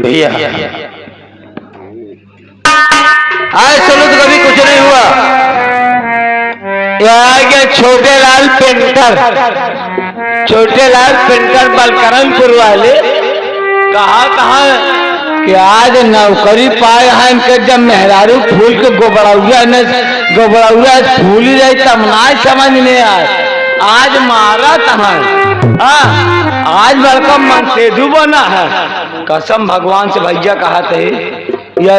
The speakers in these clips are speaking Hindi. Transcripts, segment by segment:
भैया आज चलो तो कभी कुछ नहीं हुआ। यहाँ के छोटे लाल पेंटर बलकरमपुर वाले कहा कि आज नौकरी पाए हैं इनके जब मेहरारू फूल के गोबड़ौआ फूल ही रही तब ना समझ में आए। आज मारा तहाँ आज बड़का मनसेधु बना है। कसम भगवान से भैया कहा थे यह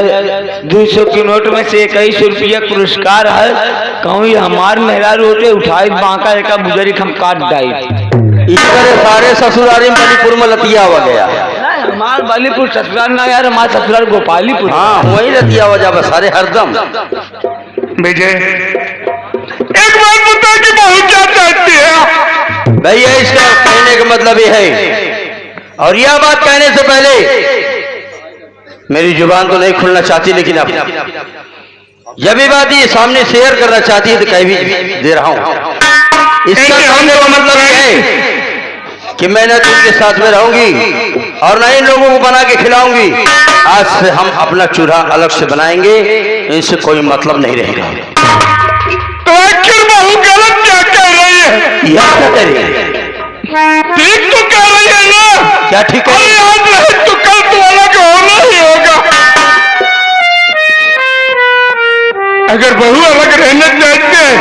200 की नोट में से 21 रुपया पुरस्कार है। कहूँ ये हमार मेहरारू होते उठाई बांका एक बुजरी हम काट डाई। इस तरह सारे ससुरारी बलीपुर में लतिया हुआ गया। हमार बलीपुर ससुराल ना यार, हमारा ससुराल गोपालीपुर। हाँ वही लतिया हुआ जा सारे हरदम। विजय एक बात बता कि बहू क्या चाहती है? भैया इसका कहने का मतलब ये है, और यह बात कहने से पहले मेरी जुबान तो नहीं खुलना चाहती, लेकिन अब जब भी बात ये सामने शेयर करना चाहती है तो कह भी दे रहा हूं। इसका कहने का मतलब यह है कि मैं न तुमके साथ में रहूंगी और न इन लोगों को बना के खिलाऊंगी। आज से हम अपना चूल्हा अलग से बनाएंगे, इनसे कोई मतलब नहीं रहेगा। तो आखिर बहू गलत क्या कह रही है? यह क्या कह रही है? ठीक तो कह रही है ना? क्या ठीक है? आज रहे तो कल तो अलग होना ही होगा। अगर बहू अलग रहना चाहती है,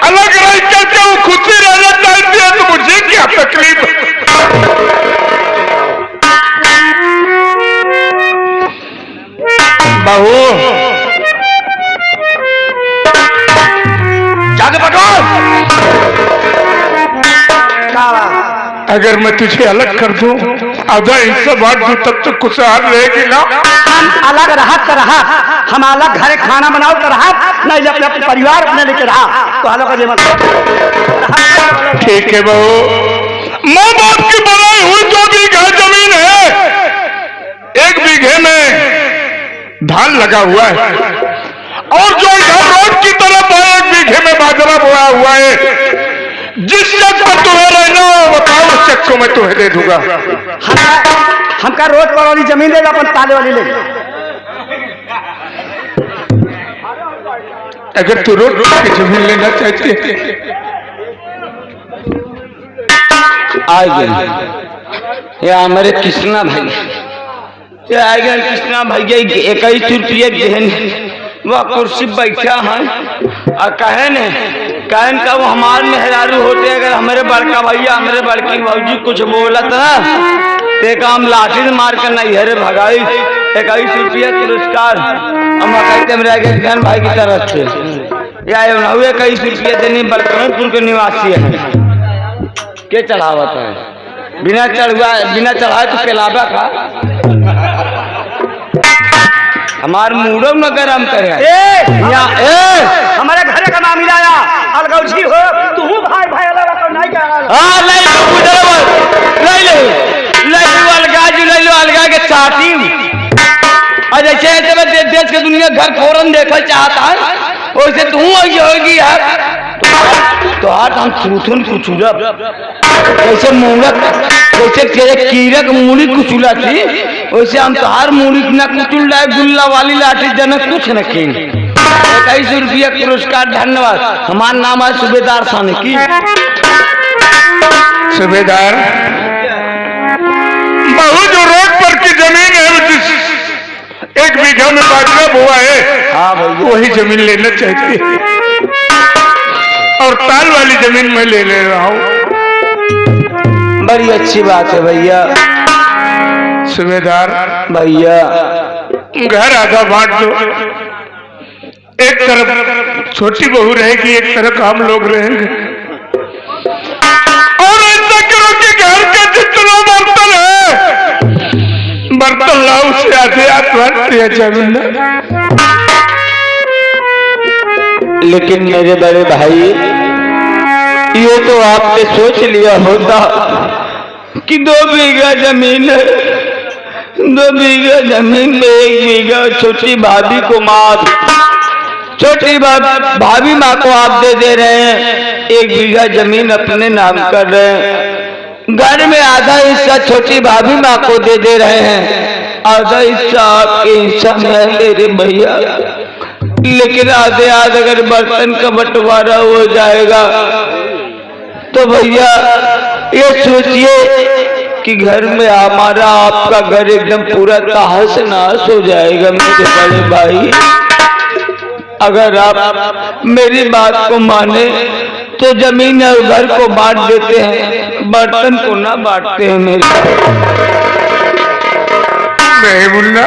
अलग रह करके वो खुद ही रहना चाहती है तो मुझे क्या तकलीफ? बहू जाके पकड़ो। अगर मैं तुझे अलग कर दूं, आधा हिस्सा बांट दूं, तब तो खुशहाल रहेगी ना? हम अलग रहा कर रहा, हम अलग घरे खाना बनाओ कर रहा, नहीं अपने परिवार अपने लेके रहा तो अलग का जीवन। ठीक है बहू, माँ बाप की बनाई हुई 2 बीघा जमीन है। 1 बीघे में धान लगा हुआ है और जो इधर रोड की तरफ है 1 बीघे में बाजरा बोया हुआ है। जिस शख्स पर तुम्हें रहना हो बताओ, उस शख्स को मैं तुम्हें दे दूंगा। हमका रोड पर वाली जमीन ले अपन ताले वाली ले। अगर तू रोड की जमीन लेना चाहती है आ गए या हमारे कृष्णा भाई, ये आ गए कृष्णा भैया 21 रुपये देन वह कुर्सी बैठा है और कहन का वो हमार मेहरारू होते। अगर हमारे बड़का भैया हमारे बड़की भौजी कुछ बोलत ना ते काम लाठी मार कर नहीं हरे भगाई। 21 रुपया पुरस्कार हम कहते मेरे बहन भाई की तरफ से या 21 रुपया देने बलकरमपुर के निवासी है। के चढ़ावत है बिना चढ़ाए तो पेलाबा का हमार मूडो में गरम करे। हमारे घरे का नाम मिलाया अलगौजी हो तू भाई भाई अलग नहीं क्या? हां नहीं लो अलगा के चाहती जैसे देश के दुनिया घर फौरन देखा चाहता है वैसे तू होगी यार। तो हाथ हम थूथुन कुचूला जैसे मूलक जैसे तेरे कीरक मूली कुचूला थी वैसे हम तोहार मूली न कुचूल लाए गुल्ला वाली लाठी जनक कुछ न की। 21 रुपया पुरस्कार धन्यवाद। हमारा नाम है सूबेदार सानिकी। सूबेदार बहू जो रोड पर की जमीन है 1 बीघा में बाजरा बोआ है, हाँ भैया वही जमीन लेना चाहती है और ताल वाली जमीन मैं ले रहा हूँ। बड़ी अच्छी बात है भैया। सूबेदार भैया घर आधा बांट दो, एक तरफ छोटी बहू रहेगी, एक तरफ हम लोग रहेंगे। और ऐसा करो कि घर का जितना बर्तन है बर्तन लाओ से आधे हाथ भरते हैं जमीन। लेकिन मेरे बड़े भाई, ये तो आपने सोच लिया होता कि 2 बीघा जमीन है, 2 बीघा जमीन में 1 बीघा छोटी भाभी को छोटी भाभी माँ को आप दे रहे हैं, 1 बीघा जमीन अपने नाम कर रहे हैं, घर में आधा हिस्सा छोटी भाभी माँ को दे रहे हैं, आधा हिस्सा आपके हिस्सा में है मेरे भैया। लेकिन आधे अगर बर्तन का बंटवारा हो जाएगा तो भैया ये सोचिए कि घर में हमारा आपका घर एकदम पूरा तहस नहस हो जाएगा मेरे बड़े भाई। अगर आप मेरी बात को माने तो जमीन और घर को बांट देते हैं, बर्तन को ना बांटते हैं मेरे। नहीं मुन्ना,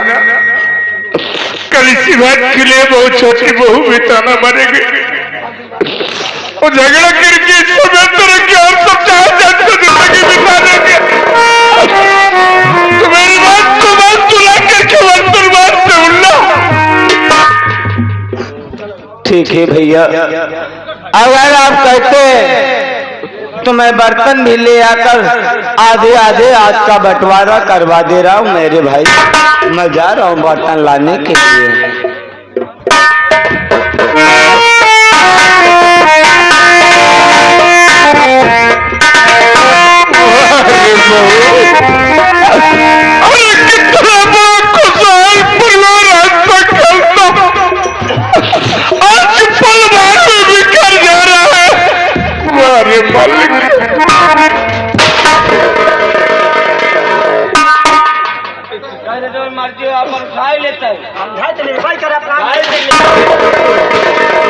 कल इसी बात के लिए बहुत छोटी बहू बिताना मरेगी। वो झगड़ा करके इसको बेहतर है कि और सब चाहे जिंदगी बिता देंगे। तो मेरी बात को बात तुला करके बर्तन बांटते मुन्ना। ठीक है भैया, अगर आप कहते हैं तो मैं बर्तन भी ले आकर आधे आज का बंटवारा करवा दे रहा हूँ मेरे भाई। मैं जा रहा हूँ बर्तन लाने के लिए। अरे कितना बड़ा खुशहाल परिवार आज तक चलता, आज पल भर में बिखर जा रहा है। अरे मालिक,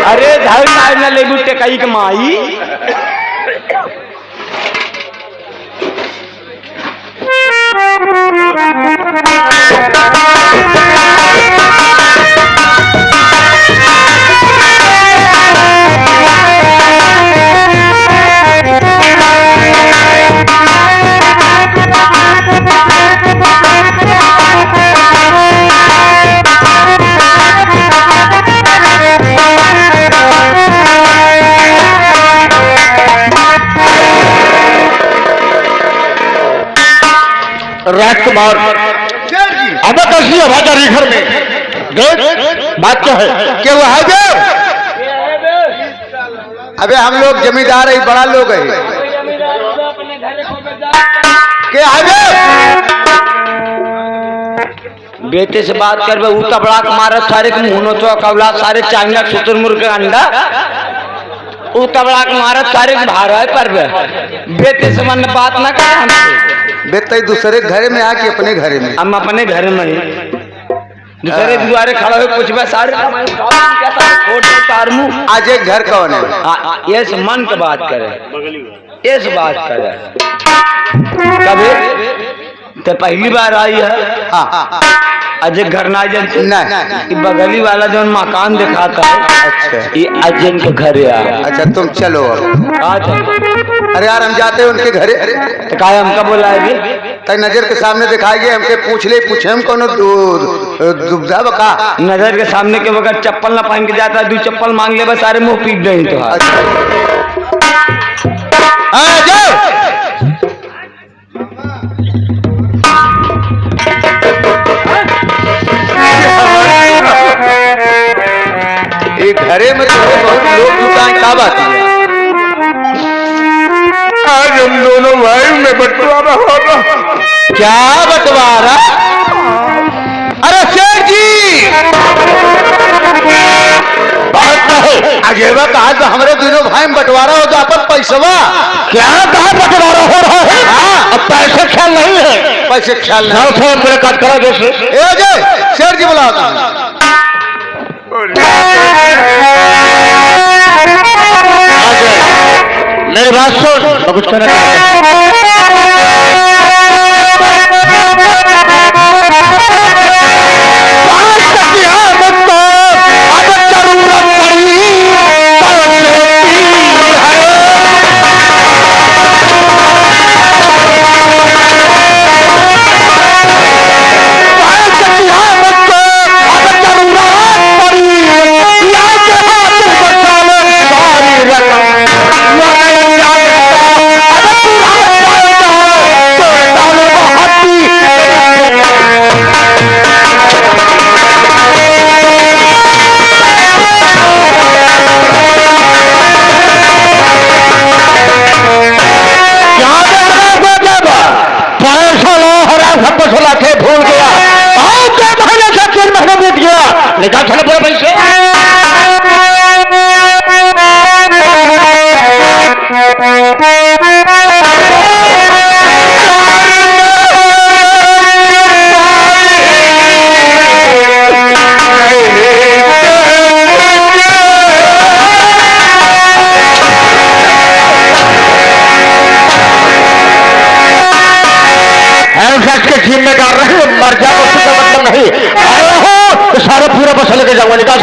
अरे धार न लेबू टेकाई के माई। राजकुमार अब कैसी आवाजारी घर में देख, बात क्या है? क्या हुआ है बे? अबे हम लोग जमींदार है, बड़ा लोग है। क्या है बे? बेटे से बात कर बे, उता बड़ा मारा सारे के मुंह तो कवला सारे चाइना शुतुरमुर्ग का अंडा उता बड़ा मारा सारे के भारा है पर बेटे से मन बात ना कर हमसे। बेटे दूसरे घर में आके अपने घर में, हम अपने घर में ही दूसरे दुआरे खड़ा हो कुछ बस सारे तार मुंह। आज एक घर कौन है? ये से मन की बात करे, ये से बात करे। कभी तो पहली बार आई है। हाँ, अजय घर ना जन नहीं, बगली वाला जो मकान दिखाता है, अच्छा ये अजय के घर है। अच्छा, तुम चलो। अरे यार हम जाते हैं उनके घरे। तो का हमका बुलाएगी? तय नजर के सामने दिखाएंगे, हमके पूछे हम कौन दुबदा बका। नजर के सामने के बगैर चप्पल ना पहन के जाता है, 2 चप्पल मांग ले बस सारे मुंह पीट दें तो। एक घरे में तो बहुत लोग जुटाए, क्या बात है? आज हम दोनों भाई में बंटवारा होगा। क्या बंटवारा? अरे शेर जी, अजेबा कहा तो हमारे दोनों भाई में बंटवारा हो तो अपन पैसवा क्या कहा बंटवारा हो रहा है? हाँ, अब पैसे ख्याल नहीं है, पैसे ख्याल नहीं। मेरे काट करा जैसे शेर जी बुला मेरी बात सुन, कुछ कहना पैसा लेके जाऊंगा, निकाल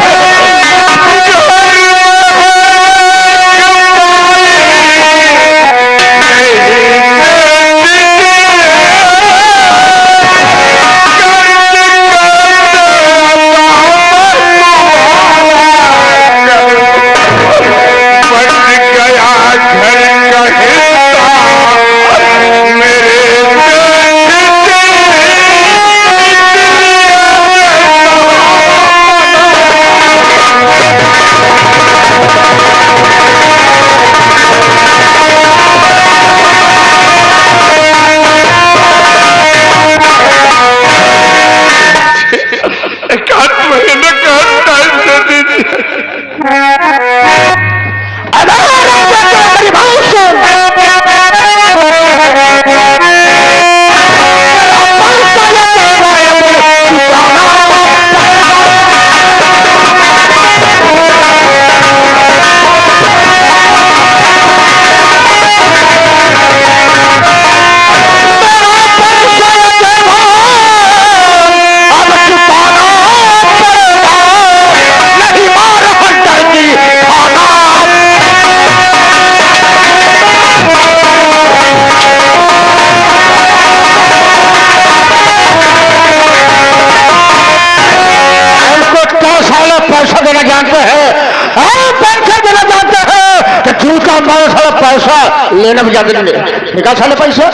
पैसा लेना भी ज्यादा नहीं, निकाल साले पैसा।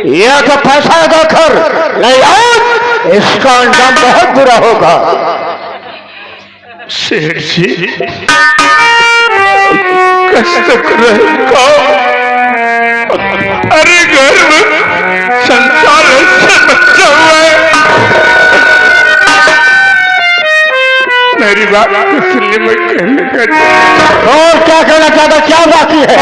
यह तो पैसा का खर नहीं, आज इसका अंजाम बहुत बुरा होगा। सेठ जी कष्ट रहेगा, अरे घर में संसार से बचा हुआ है। मेरी बात को सुनने में कहने का और क्या कहना चाहता, क्या बाकी है?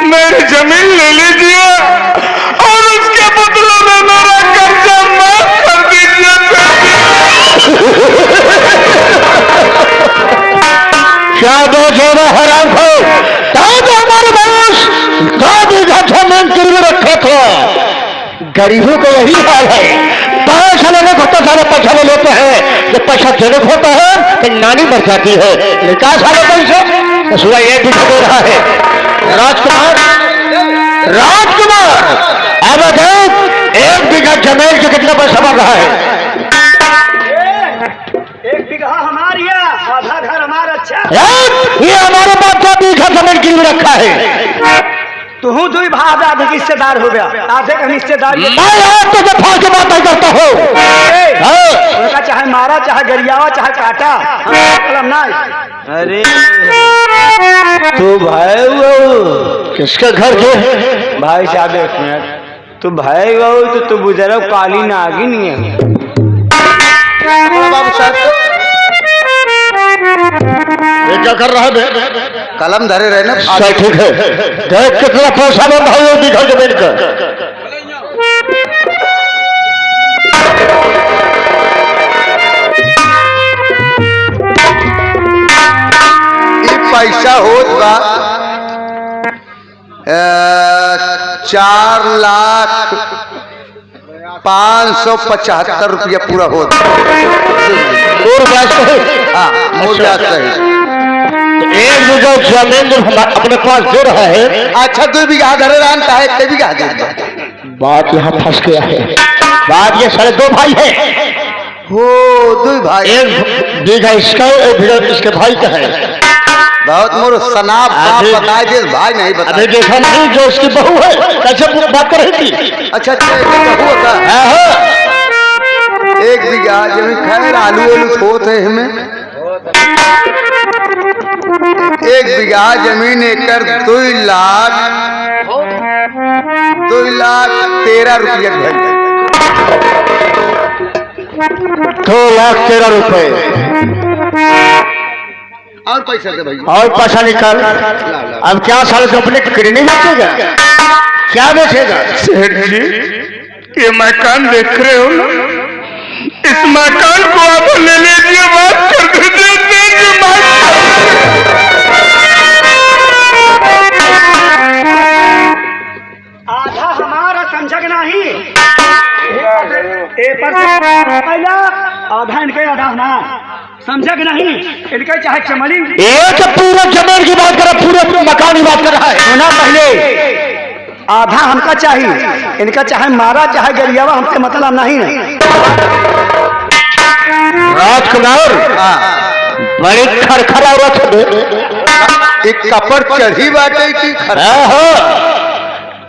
मेरी जमीन ले लीजिए और उसके बदले में मेरा कर्जा माफ कर दीजिए। क्या दो जोड़ा हराम हो, हमारे पास 2 बीघा जमीन गरीबों का यही हाल है। पैसा लेने को तो सारे पैसा ले लेते हैं, जब पैसा देने को होता है तो नानी मर जाती है। निकास वाले पैसे तो सुबह एक भी दे रहा है। राजकुमार राजकुमार अब देख 1 बीघा जमीन से कितना पैसा बन रहा है। 1 बीघा हमारी है, आधा घर हमारा। अच्छा ये हमारे पास 2 बीघा जमीन गिरवी रखा है। तू दुई भाई आधे की हिस्सेदार हो गया, आधे का हिस्सेदार। मैं आज तुझे फाड़ के बात नहीं करता हूँ। उनका चाहे मारा चाहे गरियावा चाहे काटा, कलम ना। अरे तू भाई वो किसका घर जो भाई साहब 1 मिनट, तू भाई वो तो तू बुजुर्ग काली नागिन है। बाबू साहब ये क्या कर रहा है? कलम धरे रहे ना। ठीक है, देख कितना पैसा बन रहा है 1 बीघा जमीन का। पैसा होत बा 4,575,000 रुपया पूरा होत। हाँ मूल ब्याज सही। 1 बीघा जमीन जो अपने पास दे रहा है। अच्छा 2 बीघा धरे रान का है, 1 बीघा दे। बात यहाँ फंस गया है। बात ये सारे 2 भाई है। हो 2 भाई, 1 बीघा इसका 1 बीघा इसके भाई का है। बहुत मोर सनाब बाप बताए दे, भाई नहीं अभी बताए। देखा नहीं जो उसकी बहू है कैसे बात कर रही थी। अच्छा बहू होता 1 बीघा जमीन। खैर आलू होत है हमें 1 बीघा जमीन एकड़ 2,13,000 रुपया भर। 2,13,000 रुपए और पैसा दे भाई, और पैसा निकाल। अब क्या साल से अपने किडनी बेचेगा, क्या बेचेगा? सेठ जी ये मकान देख रहे हो ना, इस मकान को आप ले लीजिए, बात कर दीजिए। आधा हमारा समझ नहीं। पहला आधा इनके आधा हमारा, समझ नहीं। इनके चाहे चमड़ी एक पूरा जमीन की बात कर रहा, पूरे मकान की बात कर रहा है। सुना, पहले आधा हमका चाहिए, इनका चाहे मारा चाहे गरियावा, हमसे मतलब नहीं है। राजकुमार बड़ी खरखरा औरत एक कपड़ चढ़ी बाटे की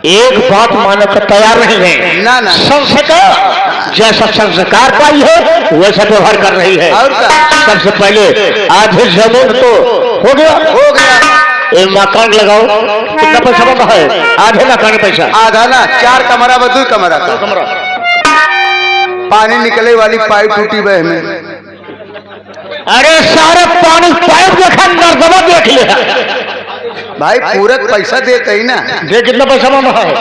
एक बात मानने को तैयार नहीं है। ना ना संस्कार जैसा संस्कार पाई है वैसा व्यवहार कर रही है। और क्या? सबसे पहले आधे जमीन तो हो गया। ये मकान लगाओ, कितना पैसा बना है? आधे मकान पैसा। आधा ना 4 कमरा व 2 कमरा का। पानी निकले वाली पाइप टूटी बह में। अरे सारे पानी पाइप देखा, नर्दमा देख लिया भाई पूरक पैसा देते ही ना। देख कितना पैसा बना है।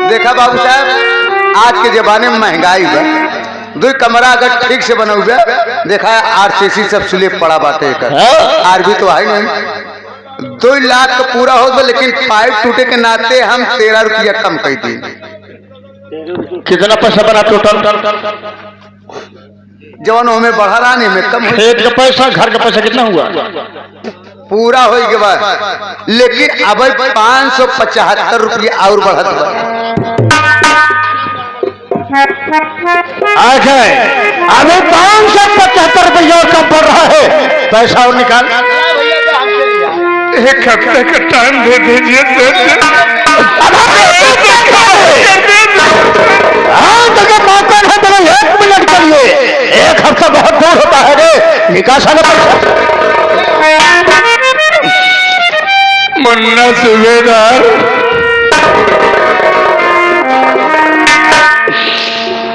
देखा बाबू साहब आज के जमाने में महंगाई बा। 2 कमरा अगर ठीक से बना हुआ देखा है RCC सब स्लिप पड़ा बाटे कर। आरबी तो है नहीं। 2 लाख का पूरा हो, लेकिन पाइप टूटे के नाते हम 13 रुपया कम कर दिए। कितना पैसा बना टोटल? जवान हमें बढ़ा रहा नहीं में कम खेत का पैसा, घर का पैसा कितना हुआ? पूरा हो के बाद, लेकिन अब 575 रुपया और बढ़त बा। अभी 575 रुपया कम पड़ रहा है। पैसा और निकाल। 1 हफ्ते का टाइम दे दीजिए सेठ जी। हाँ तो मौका है तो 1 मिनट के लिए। 1 हफ्ता बहुत दूर होता है रे। निकासा ना पैसा। मुन्ना सूबेदार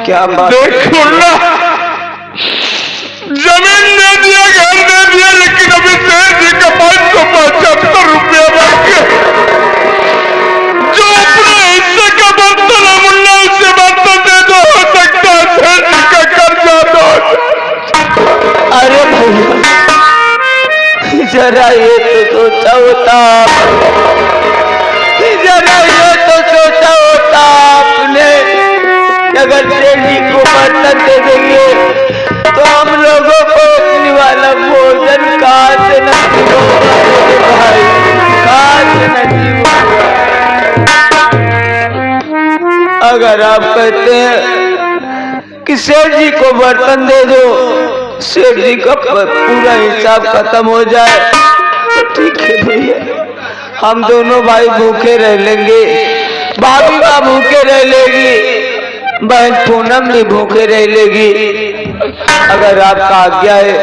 क्या बात? देख मुन्ना, जमीन दे दिया, घर दे दिया, लेकिन अभी सेठ जी का 575 रुपया बाकी है। जो अपने हिस्से का बनता ना मुन्ना, उससे बनता दे दो। हो सकता है सेठ जी का कर्जा दो। अरे भैया जरा ये तो सोचा होता, अगर सेठ जी को बर्तन दे देंगे तो हम लोगों को अपने वाला भोजन कहाँ से नसीब होगा मेरे भाई, कहाँ से नसीब होगा। अगर आप कहते हैं कि सेठ जी को बर्तन दे दो, सेठ जी का पूरा हिसाब खत्म हो जाए तो ठीक है भैया, हम दोनों भाई भूखे रह लेंगे, भाभी माँ भूखे रह लेगी, बहन पूनम भी भूखे रह लेगी। अगर आपका आज्ञा है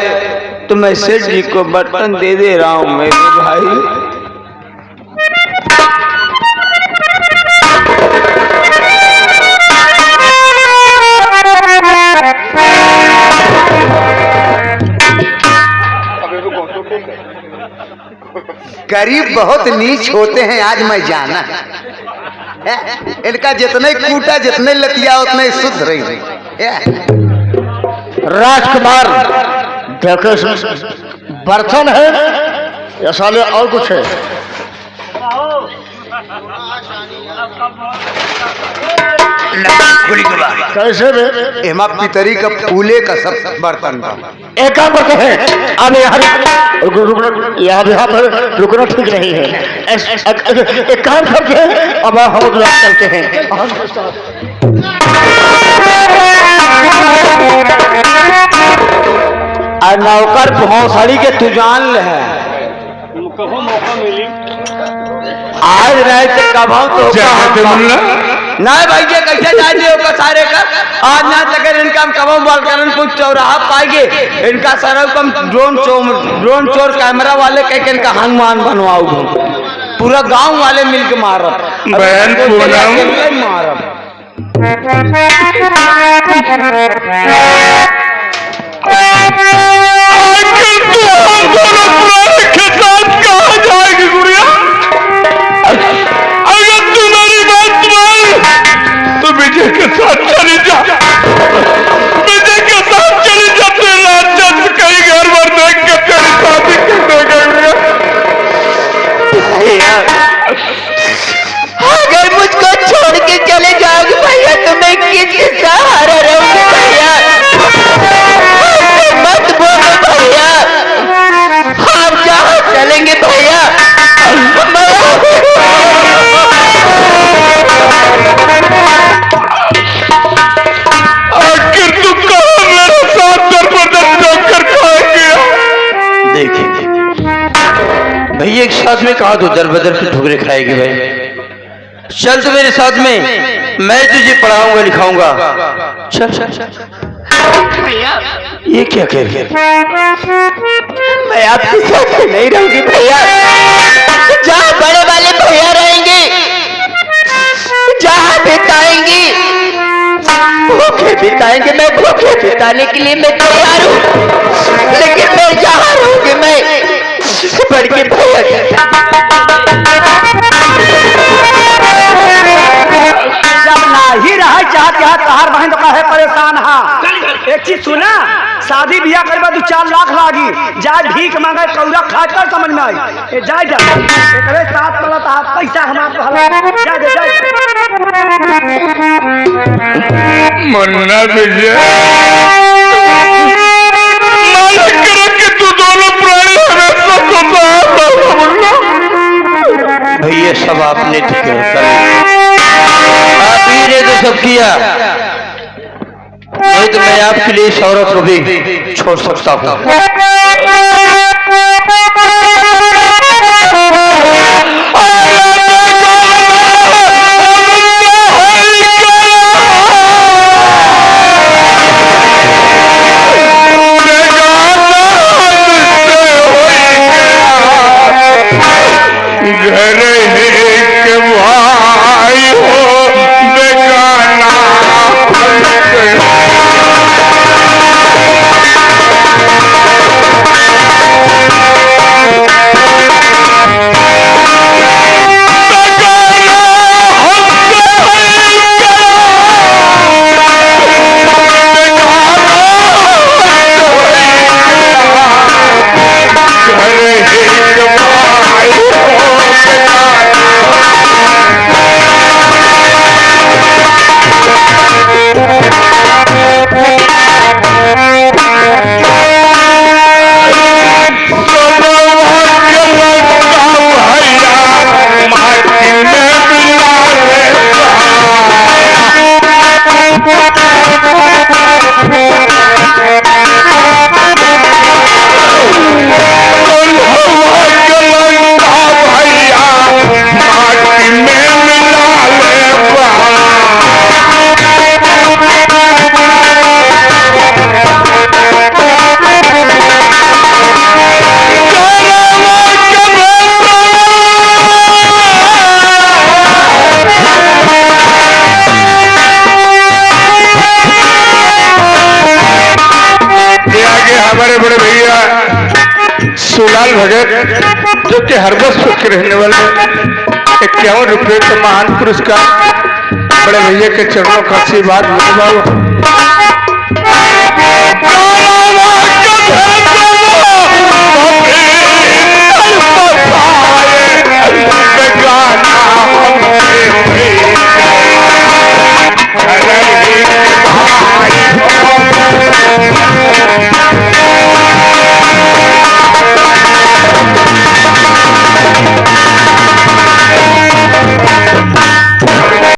तो मैं सेठ जी को बर्तन दे दे रहा हूँ मेरे भाई। गरीब बहुत नीच होते हैं आज मैं जाना। इनका जितने कूटा जितने लतिया उतने शुद्ध रही। राजकुमार देखो बर्तन है या साले और कुछ है? कैसे बे? एमा पितरी का फूले का सब बर्तन था। एक काम करते हैं, अब यहाँ पर रुकना ठीक नहीं है। एक काम करते हैं, अब हम चलते हैं। और नौकर भौसड़ी के तू जान ले है, मौका मिली आज रहे थे कब तो नहीं भाई ये कैसे जाए होगा सारे का। आज ना तक इनका हम कब बाल करन कुछ चौराहा पाएंगे, इनका सारा कम ड्रोन चोर कैमरा वाले कह के इनका हनुमान बनवाओ, पूरा गांव वाले मिलके मारब बहन पूनम मारब। कहाँ जाएगी गुड़िया? अगर तू मेरी बात मान तो विजय के साथ चली जा, विजय के साथ चली जा। तेरा जज कहीं घर भर देख के तेरी शादी कर देगा। अगर मुझको छोड़ के चले जाओगे भैया तो मैं किसके सहारा रहूंगी भैया? मत बोलो भैया, हम जहाँ चलेंगे भैया आखिर तू कहाँ मेरे साथ जबरदस्त कर खाएंगे? देखिए भैया एक साथ में कहा तो दर बदर के ठुकरे खाएगी भाई। चल तो मेरे साथ में, मैं तुझे पढ़ाऊंगा लिखाऊंगा। चल चल चल। ये क्या कह रही है? मैं आपके साथ नहीं रहूंगी भैया, जहाँ बड़े वाले भैया रहेंगे, जहाँ बिताएंगे भूखे बिताएंगे, मैं भूखे बिताने के लिए मैं तैयार हूँ, लेकिन मैं जहाँ रहूंगी मैं बढ़ के भैया जब ना ही रहा चाहत यहाँ तहार बहन का है परेशान। हाँ एक चीज सुना, शादी बियाह करे 2-4 लाख लागी, जाए भीख मांगे कौरा खाकर समझ में आई। जाए जा एकरे साथ वाला तहार पैसा हमारे जाए मन्ना विजय मालिक करे कि तू दोनों प्राणी हमेशा को साथ मुन्ना। भैया सब आपने ठीक है, आप ही ने तो सब किया, नहीं तो मैं आपके लिए इस औरत को भी छोड़ सकता हूँ। घर एक भाई हो बेगाना दयाल भगत जो कि हर वर्ष सुख रहने वाले 51 रुपये का महान पुरस्कार बड़े भैया के चरणों का आशीर्वाद मिले बाबू।